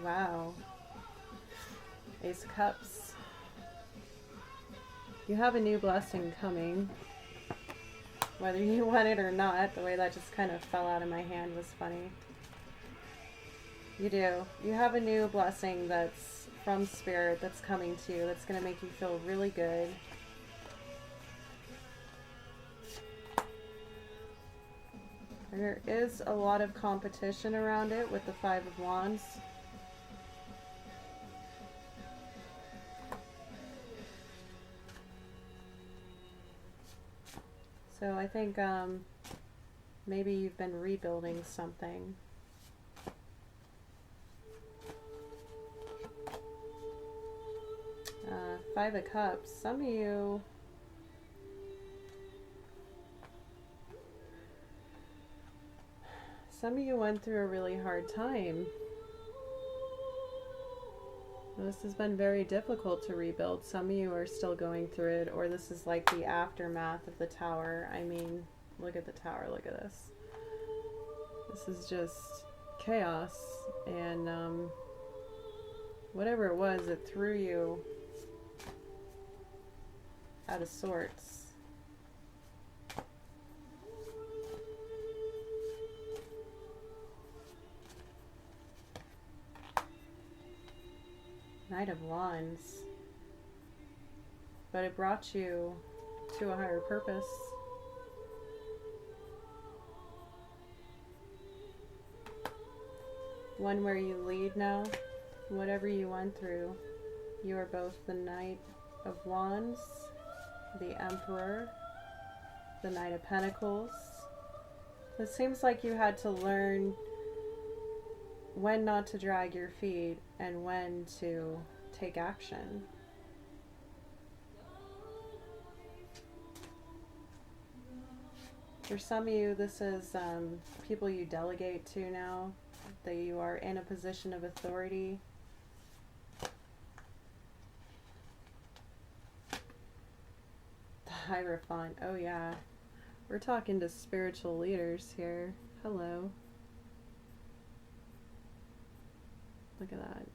Wow. Ace of Cups. You have a new blessing coming. Whether you want it or not, the way that just kind of fell out of my hand was funny. You do. You have a new blessing that's from Spirit that's coming to you, that's going to make you feel really good. There is a lot of competition around it with the Five of Wands. So I think maybe you've been rebuilding something. Five of Cups. Some of you went through a really hard time. This has been very difficult to rebuild. Some of you are still going through it, or this is like the aftermath of the Tower. I mean, look at the Tower, look at this. This is just chaos, and whatever it was, it threw you out of sorts. Knight of Wands. But it brought you to a higher purpose. One where you lead now. Whatever you went through, you are both the Knight of Wands, the Emperor, the Knight of Pentacles. It seems like you had to learn when not to drag your feet and when to take action. For some of you, this is people you delegate to now, that you are in a position of authority. The Hierophant, oh yeah. We're talking to spiritual leaders here. Hello. Look at that.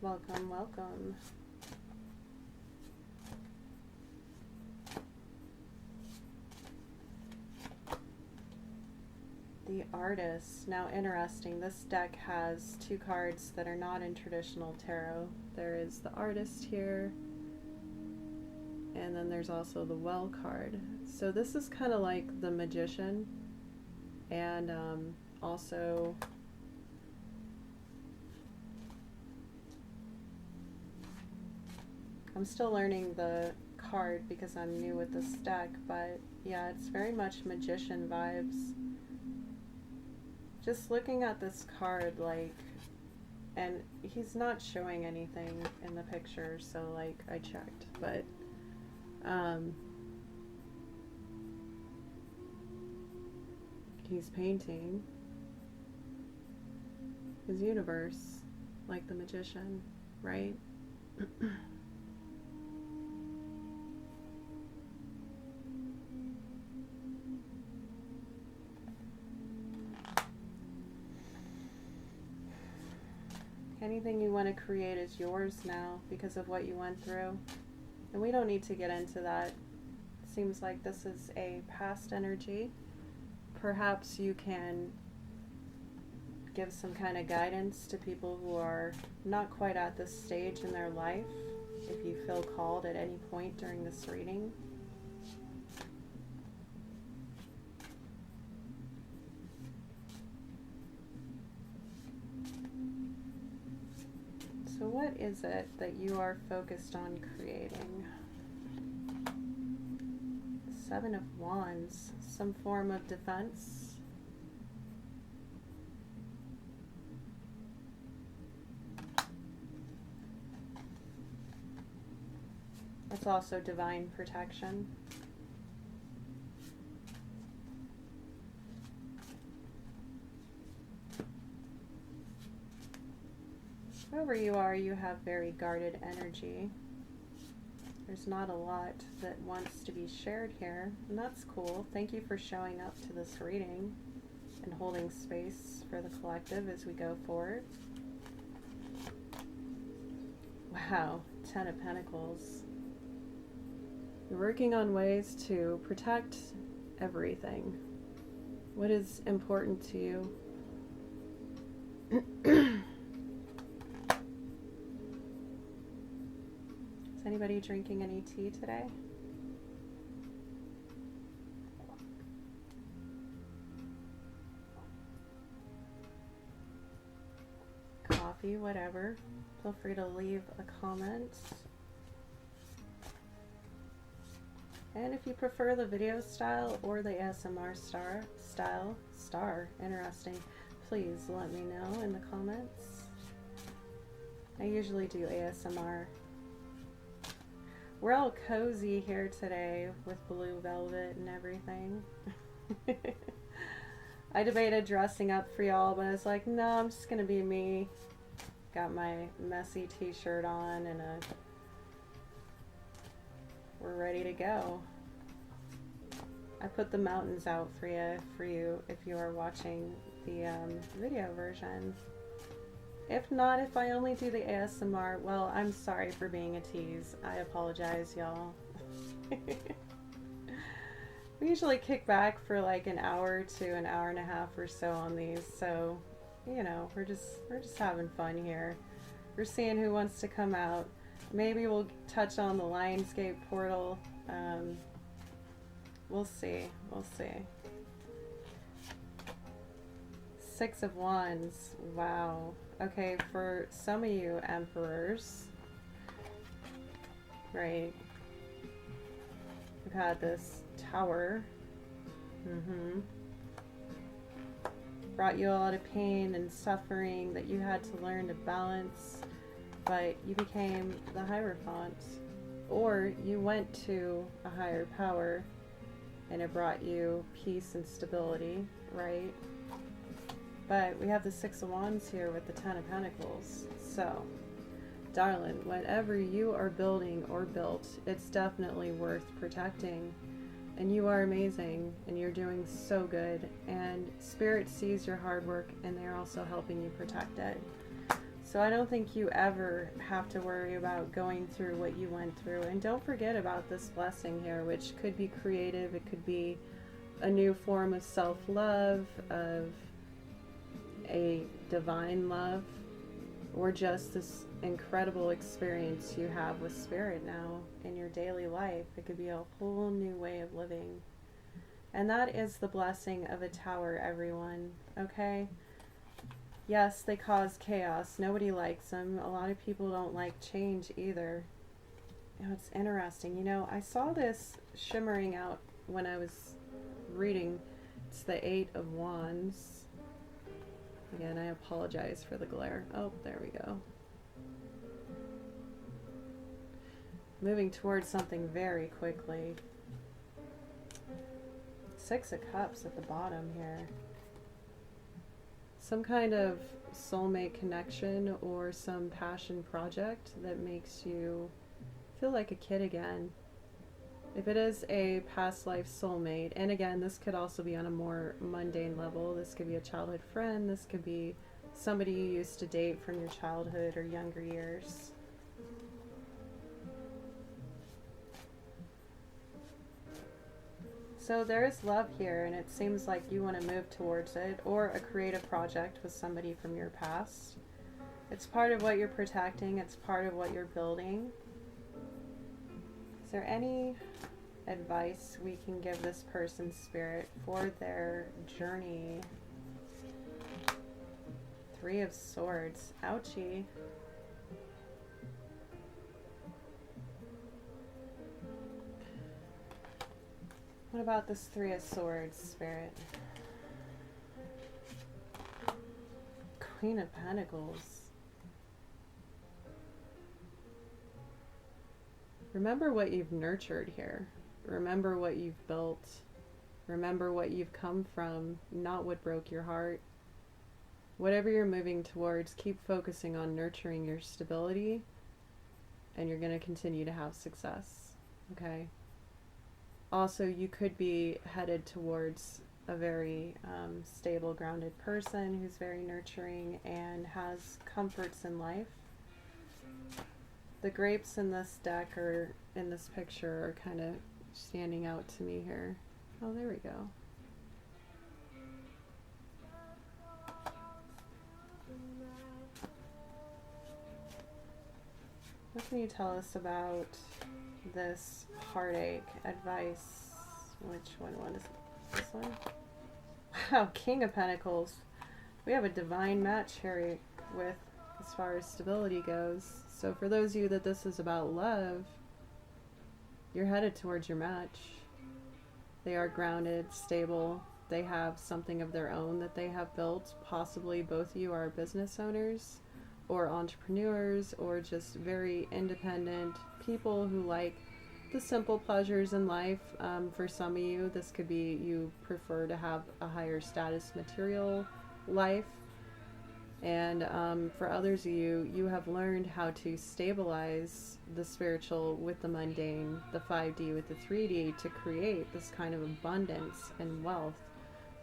Welcome, welcome. The Artist. Now interesting, this deck has two cards that are not in traditional tarot. There is the Artist here, and then there's also the Well card. So this is kind of like the Magician, and also I'm still learning the card because I'm new with this deck, but yeah, it's very much Magician vibes. Just looking at this card, like, and he's not showing anything in the picture, so like I checked, but he's painting his universe like the Magician, right? Anything you want to create is yours now because of what you went through. And we don't need to get into that. It seems like this is a past energy. Perhaps you can give some kind of guidance to people who are not quite at this stage in their life, if you feel called at any point during this reading. So what is it that you are focused on creating? Seven of Wands, some form of defense. It's also divine protection. Whoever you are, you have very guarded energy. There's not a lot that wants to be shared here, and that's cool. Thank you for showing up to this reading and holding space for the collective as we go forward. Wow, 10 of Pentacles. You're working on ways to protect everything. What is important to you? Is anybody drinking any tea today? Coffee, whatever. Feel free to leave a comment. And if you prefer the video style or the ASMR style, interesting, please let me know in the comments. I usually do ASMR. We're all cozy here today with blue velvet and everything. I debated dressing up for y'all, but I was like, no, I'm just gonna be me. Got my messy t-shirt on and we're ready to go. I put the mountains out for you if you are watching the video version. If not, if I only do the ASMR, well, I'm sorry for being a tease. I apologize, y'all. We usually kick back for like an hour to an hour and a half or so on these, so you know, we're just having fun here. We're seeing who wants to come out. Maybe we'll touch on the Lionsgate portal. We'll see. We'll see. 6 of Wands. Wow. Okay, for some of you emperors, right? We've had this Tower. Brought you a lot of pain and suffering that you had to learn to balance, but you became the Hierophant, or you went to a higher power and it brought you peace and stability, right? But we have the 6 of Wands here with the 10 of Pentacles. So, darling, whatever you are building or built, it's definitely worth protecting. And you are amazing, and you're doing so good, and Spirit sees your hard work, and they're also helping you protect it. So I don't think you ever have to worry about going through what you went through. And don't forget about this blessing here, which could be creative. It could be a new form of self-love, of a divine love, or just this incredible experience you have with Spirit now in your daily life. It could be a whole new way of living. And that is the blessing of a Tower, everyone. Okay? Yes, they cause chaos. Nobody likes them. A lot of people don't like change either. You know, it's interesting. You know, I saw this shimmering out when I was reading. It's the 8 of Wands. Again, I apologize for the glare. Oh, there we go. Moving towards something very quickly. 6 of Cups at the bottom here. Some kind of soulmate connection or some passion project that makes you feel like a kid again. If it is a past life soulmate, and again, this could also be on a more mundane level. This could be a childhood friend. This could be somebody you used to date from your childhood or younger years. So there is love here, and it seems like you want to move towards it, or a creative project with somebody from your past. It's part of what you're protecting. It's part of what you're building. Is there any advice we can give this person, Spirit, for their journey? 3 of Swords. Ouchie. What about this 3 of Swords, Spirit? Queen of Pentacles. Remember what you've nurtured here. Remember what you've built. Remember what you've come from, not what broke your heart. Whatever you're moving towards, keep focusing on nurturing your stability, and you're going to continue to have success. Okay. Also, you could be headed towards a very stable, grounded person who's very nurturing and has comforts in life. The grapes in this deck or in this picture are kind of standing out to me here. Oh, there we go. What can you tell us about this heartache advice? Which one is this one? Wow, King of Pentacles. We have a divine match here with as far as stability goes. So for those of you that this is about love, you're headed towards your match. They are grounded, stable. They have something of their own that they have built. Possibly both of you are business owners or entrepreneurs or just very independent people who like the simple pleasures in life. For some of you, this could be you prefer to have a higher status material life. And for others of you, you have learned how to stabilize the spiritual with the mundane, the 5D with the 3D to create this kind of abundance and wealth.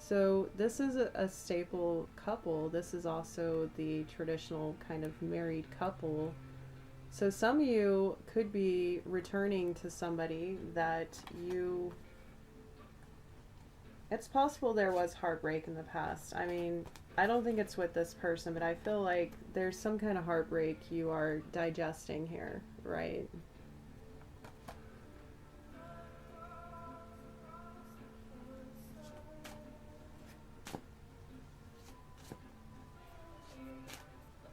So this is a staple couple. This is also the traditional kind of married couple. So some of you could be returning to somebody that you... It's possible there was heartbreak in the past. I mean, I don't think it's with this person, but I feel like there's some kind of heartbreak you are digesting here, right?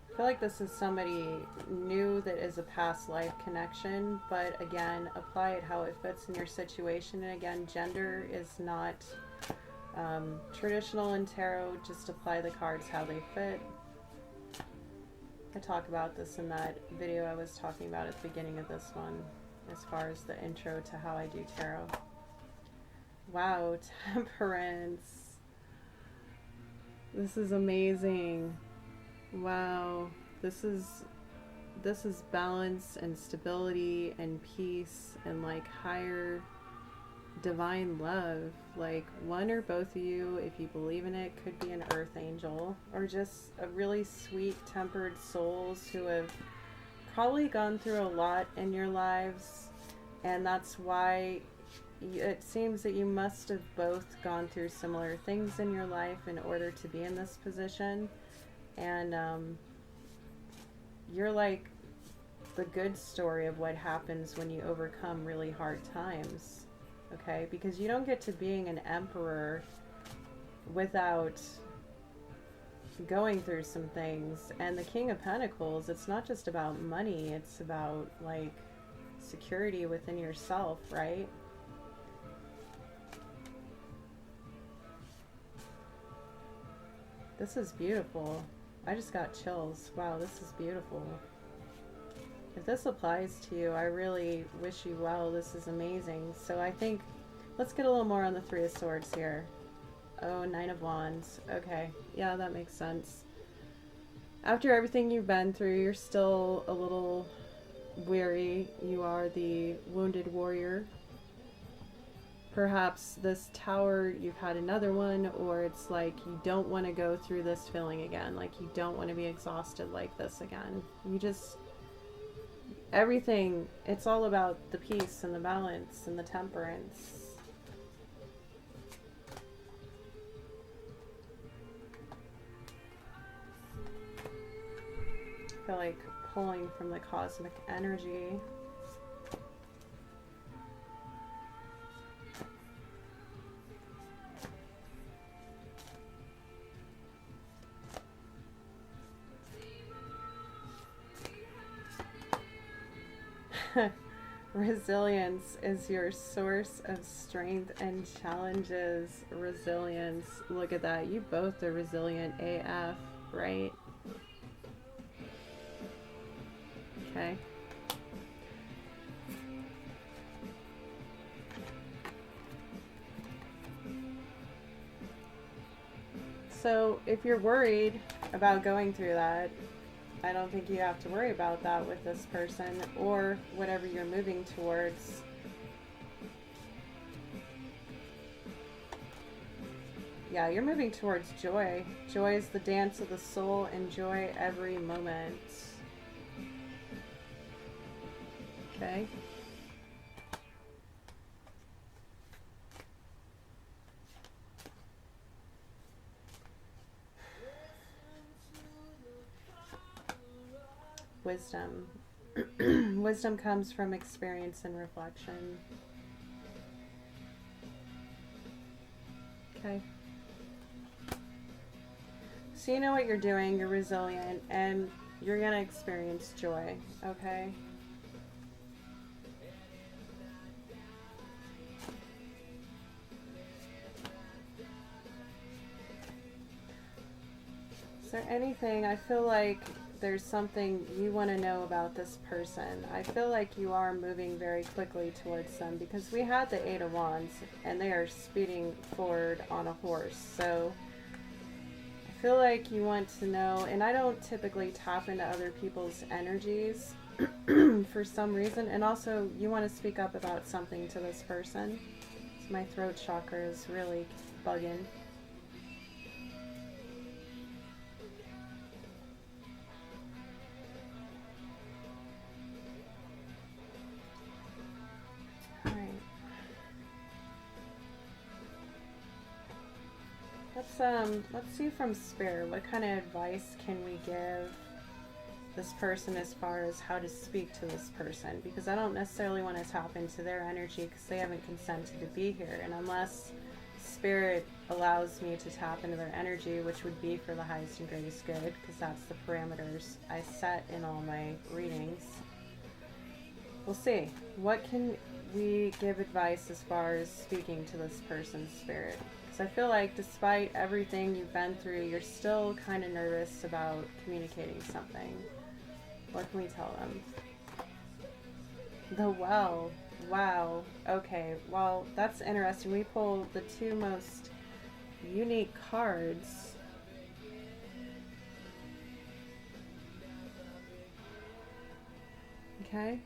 I feel like this is somebody new that is a past life connection, but again, apply it how it fits in your situation. And again, gender is not traditional in tarot. Just apply the cards how they fit. I talk about this in that video I was talking about at the beginning of this one, as far as the intro to how I do tarot. Wow, Temperance. This is amazing. Wow, this is balance and stability and peace and like higher divine love. Like one or both of you, if you believe in it, could be an earth angel or just a really sweet tempered souls who have probably gone through a lot in your lives, and that's why it seems that you must have both gone through similar things in your life in order to be in this position. And you're like the good story of what happens when you overcome really hard times, okay? Because you don't get to being an emperor without going through some things. And the King of Pentacles, it's not just about money, it's about like security within yourself, right? This is beautiful. I just got chills. Wow, this is beautiful. If this applies to you, I really wish you well. This is amazing. So I think, let's get a little more on the Three of Swords here. Oh, Nine of Wands. Okay, yeah, that makes sense. After everything you've been through, you're still a little weary. You are the wounded warrior. Perhaps this tower, you've had another one, or it's like you don't want to go through this feeling again. Like you don't want to be exhausted like this again. You just, everything, it's all about the peace and the balance and the temperance. I feel like pulling from the cosmic energy. Resilience is your source of strength and challenges. Resilience. Look at that. You both are resilient AF, right? Okay. So if you're worried about going through that, I don't think you have to worry about that with this person or whatever you're moving towards. Yeah, you're moving towards joy. Joy is the dance of the soul. Enjoy every moment. Okay. Wisdom. Wisdom comes from experience and reflection. Okay. So you know what you're doing, you're resilient, and you're going to experience joy, okay? Is there anything, I feel like there's something you want to know about this person. I feel like you are moving very quickly towards them because we had the Eight of Wands and they are speeding forward on a horse. So I feel like you want to know, and I don't typically tap into other people's energies for some reason. And also you want to speak up about something to this person. So my throat chakra is really bugging. Let's see from Spirit, what kind of advice can we give this person as far as how to speak to this person? Because I don't necessarily want to tap into their energy because they haven't consented to be here. And unless Spirit allows me to tap into their energy, which would be for the highest and greatest good, because that's the parameters I set in all my readings. We'll see. What can we give advice as far as speaking to this person's spirit? I feel like despite everything you've been through, you're still kind of nervous about communicating something. What can we tell them? The Well. Wow. Okay. Well, that's interesting. We pulled the two most unique cards. Okay.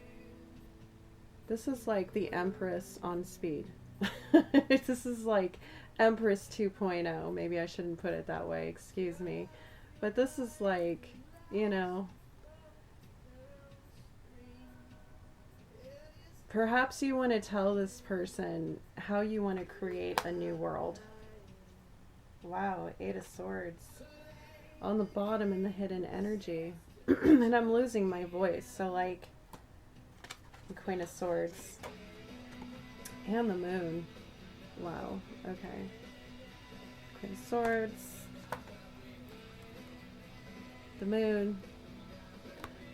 This is like the Empress on speed. This is like Empress 2.0. Maybe I shouldn't put it that way, excuse me. But this is like, you know, perhaps you want to tell this person how you want to create a new world. Wow, Eight of Swords. On the bottom in the hidden energy. And I'm losing my voice, so like, Queen of Swords. And the Moon. Wow, okay. Queen of Swords. The Moon.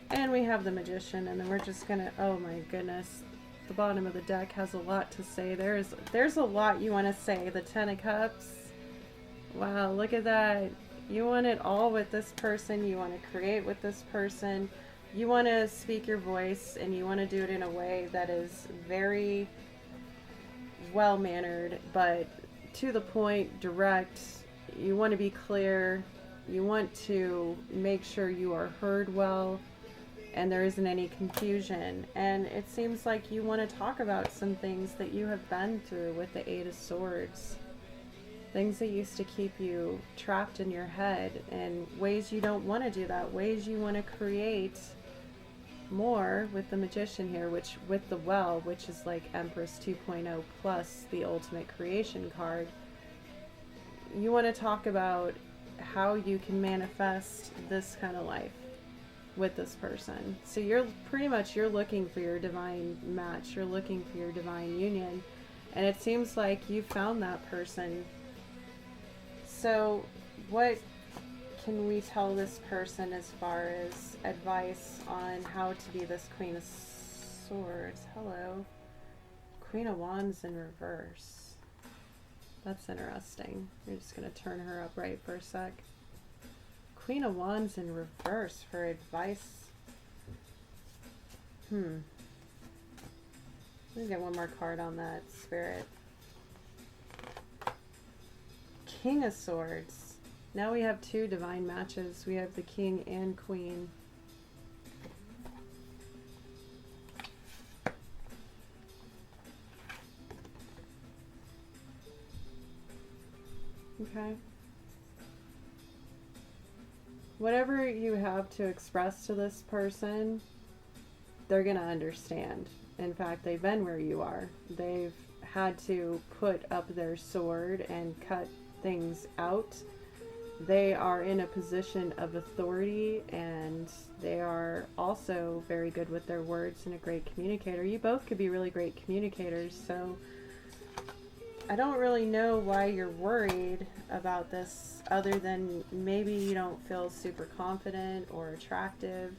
And we have the Magician, and then we're just gonna, oh my goodness. The bottom of the deck has a lot to say. There's a lot you want to say. The Ten of Cups. Wow, look at that. You want it all with this person. You want to create with this person. You want to speak your voice, and you want to do it in a way that is very well-mannered, but to the point, direct. You want to be clear. You want to make sure you are heard well and there isn't any confusion. And it seems like you want to talk about some things that you have been through with the Eight of Swords. Things that used to keep you trapped in your head, and ways you don't want to do that, ways you want to create more with the Magician here, which with the Well, which is like Empress 2.0 plus the Ultimate Creation card. You want to talk about how you can manifest this kind of life with this person. So you're looking for your divine match, you're looking for your divine union, and it seems like you found that person. So what can we tell this person as far as advice on how to be this Queen of Swords? Hello. Queen of Wands in reverse. That's interesting. You're just going to turn her upright for a sec. Queen of Wands in reverse for advice. Let me get one more card on that, Spirit. King of Swords. Now we have two divine matches. We have the King and Queen. Okay. Whatever you have to express to this person, they're going to understand. In fact, they've been where you are. They've had to put up their sword and cut things out. They are in a position of authority, and they are also very good with their words and a great communicator. You both could be really great communicators, so I don't really know why you're worried about this, other than maybe you don't feel super confident or attractive.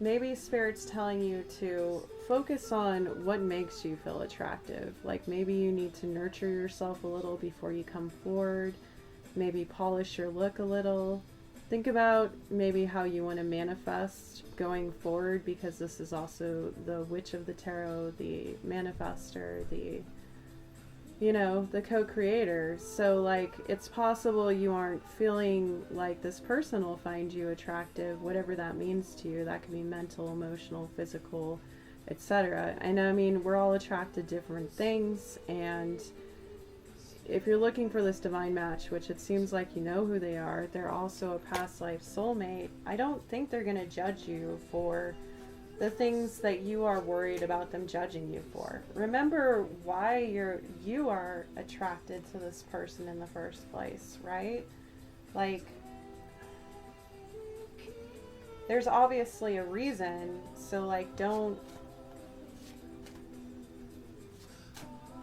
Maybe Spirit's telling you to focus on what makes you feel attractive. Like maybe you need to nurture yourself a little before you come forward. Maybe polish your look a little. Think about maybe how you want to manifest going forward, because this is also the Witch of the Tarot, the manifester, the, you know, the co-creator. So like it's possible you aren't feeling like this person will find you attractive, whatever that means to you. That can be mental, emotional, physical, etc. And I mean, we're all attracted to different things, and if you're looking for this divine match, which it seems like you know who they are, they're also a past life soulmate. I don't think they're going to judge you for the things that you are worried about them judging you for. Remember why you are attracted to this person in the first place, right? Like, there's obviously a reason, so like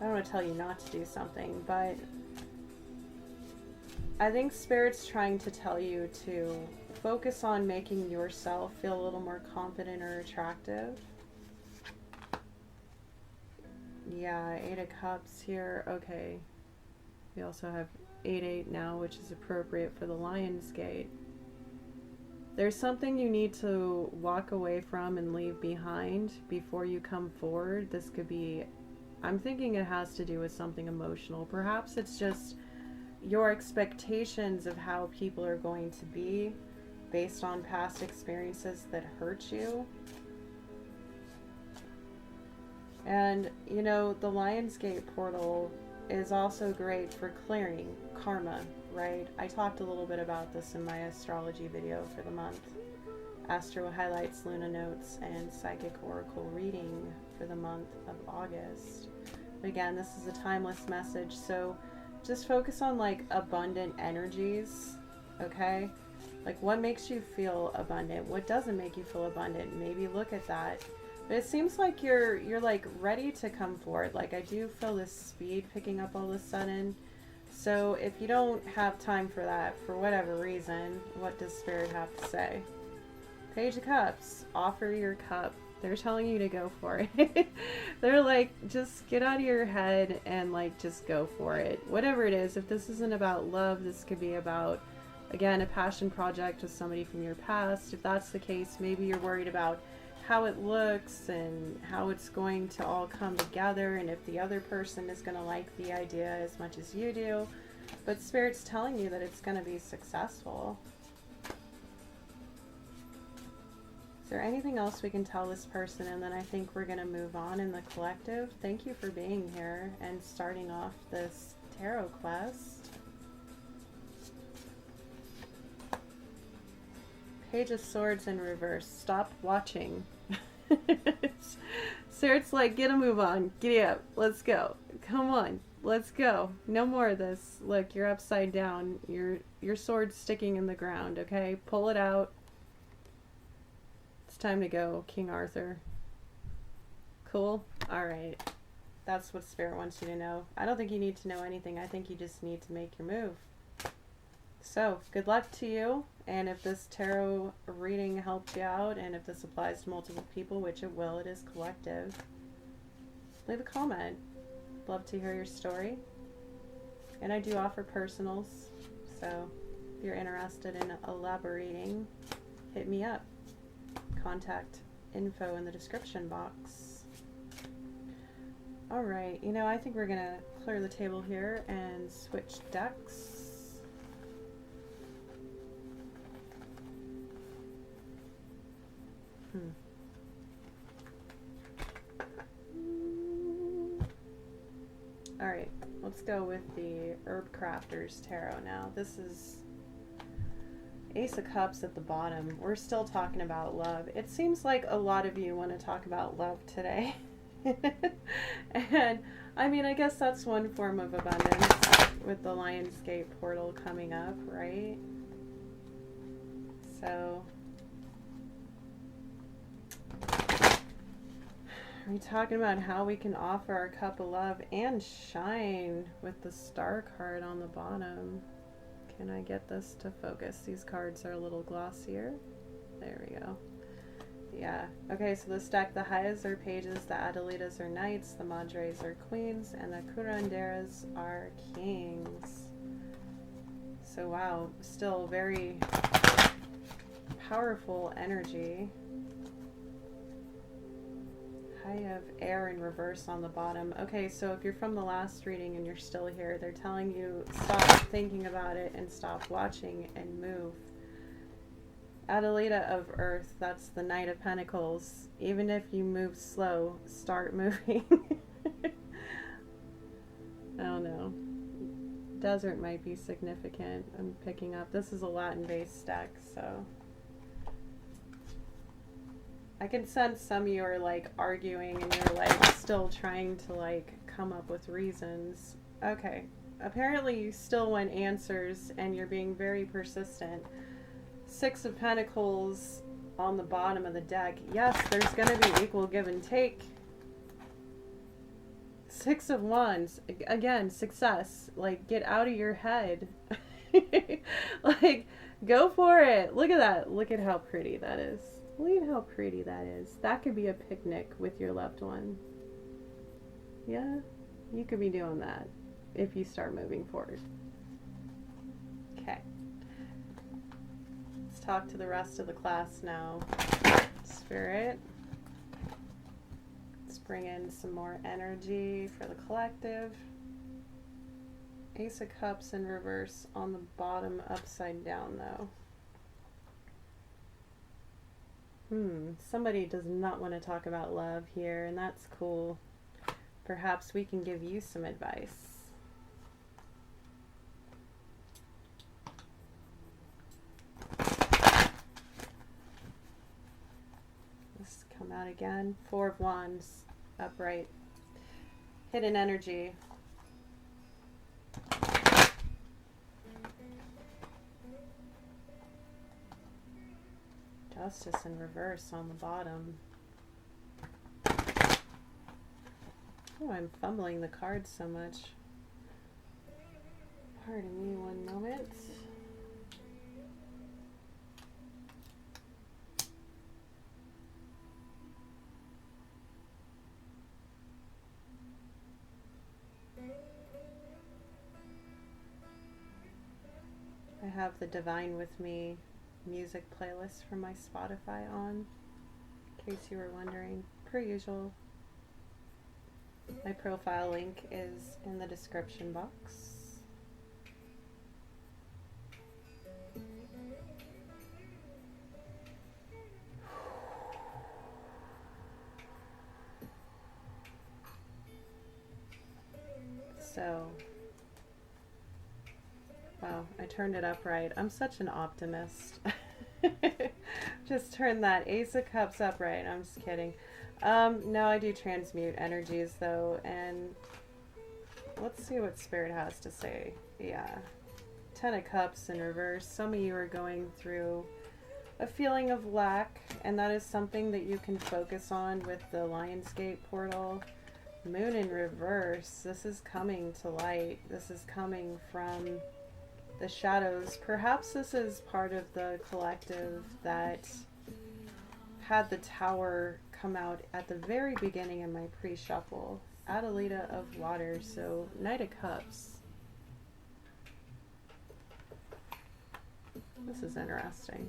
I don't want to tell you not to do something, but I think Spirit's trying to tell you to focus on making yourself feel a little more confident or attractive. Yeah, 8 of Cups here. Okay. We also have 8-8 now, which is appropriate for the Lion's Gate. There's something you need to walk away from and leave behind before you come forward. This could be, I'm thinking it has to do with something emotional. Perhaps it's just your expectations of how people are going to be based on past experiences that hurt you. And, you know, the Lionsgate portal is also great for clearing karma, right? I talked a little bit about this in my astrology video for the month. Astro highlights, Luna notes, and psychic oracle reading for the month of August. But again, this is a timeless message, so just focus on like abundant energies, okay? Like what makes you feel abundant? What doesn't make you feel abundant? Maybe look at that. But it seems like you're like ready to come forward. Like I do feel this speed picking up all of a sudden. So if you don't have time for that, for whatever reason, what does Spirit have to say? Page of Cups, offer your cup. They're telling you to go for it. They're like, just get out of your head and like, just go for it. Whatever it is, if this isn't about love, this could be about, again, a passion project with somebody from your past. If that's the case, maybe you're worried about how it looks and how it's going to all come together, and if the other person is going to like the idea as much as you do. But Spirit's telling you that it's going to be successful. Is there anything else we can tell this person? And then I think we're going to move on in the collective. Thank you for being here and starting off this tarot quest. Page of Swords in reverse. Stop watching. Spirit's like, get a move on. Giddy up. Let's go. Come on. Let's go. No more of this. Look, you're upside down. Your sword's sticking in the ground, okay? Pull it out. It's time to go, King Arthur. Cool? Alright. That's what Spirit wants you to know. I don't think you need to know anything. I think you just need to make your move. So, good luck to you. And if this tarot reading helped you out, and if this applies to multiple people, which it will, it is collective, leave a comment. Love to hear your story. And I do offer personals, so if you're interested in elaborating, hit me up. Contact info in the description box. Alright, you know, I think we're gonna clear the table here and switch decks. Alright, we'll Let's go with the Herbcrafters Tarot now. This is Ace of Cups at the bottom. We're still talking about love. It seems like a lot of you want to talk about love today. And I mean, I guess that's one form of abundance with the Lionsgate portal coming up, right? So we're talking about how we can offer our cup of love and shine with the Star card on the bottom. Can I get this to focus? These cards are a little glossier. There we go. Yeah. Okay, so this deck, the Hayas are pages, the Adelitas are knights, the Madres are queens, and the Curanderas are kings. So wow, still very powerful energy. High of air in reverse on the bottom. Okay, so if you're from the last reading and you're still here, they're telling you stop thinking about it and stop watching and move. Adelita of Earth, that's the Knight of Pentacles. Even if you move slow, start moving. I don't know. Desert might be significant. I'm picking up. This is a Latin-based deck, so I can sense some of you are like arguing and you're like still trying to like come up with reasons. Okay. Apparently you still want answers and you're being very persistent. Six of Pentacles on the bottom of the deck. Yes, there's going to be equal give and take. Six of Wands. Again, success. Like, get out of your head. Like, go for it. Look at that. Look at how pretty that is. Look at how pretty that is. That could be a picnic with your loved one. Yeah, you could be doing that if you start moving forward. Okay. Let's talk to the rest of the class now. Spirit. Let's bring in some more energy for the collective. Ace of Cups in reverse on the bottom, upside down though. Somebody does not want to talk about love here, and that's cool. Perhaps we can give you some advice. Let's come out again. Four of Wands, upright. Hidden energy. Justice in reverse on the bottom. Oh, I'm fumbling the cards so much. Pardon me one moment. I have the Divine With Me music playlist from my Spotify on, in case you were wondering, per usual. My profile link is in the description box. So, wow, I turned it up right. I'm such an optimist. Just turn that Ace of Cups upright. I'm just kidding. No, I do transmute energies though, and let's see what Spirit has to say. Yeah. Ten of Cups in reverse. Some of you are going through a feeling of lack, and that is something that you can focus on with the Lionsgate portal. Moon in reverse. This is coming to light. This is coming from the shadows. Perhaps this is part of the collective that had the Tower come out at the very beginning in my pre-shuffle. Adelita of Water, so Knight of Cups. This is interesting.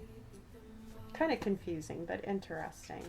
Kind of confusing, but interesting.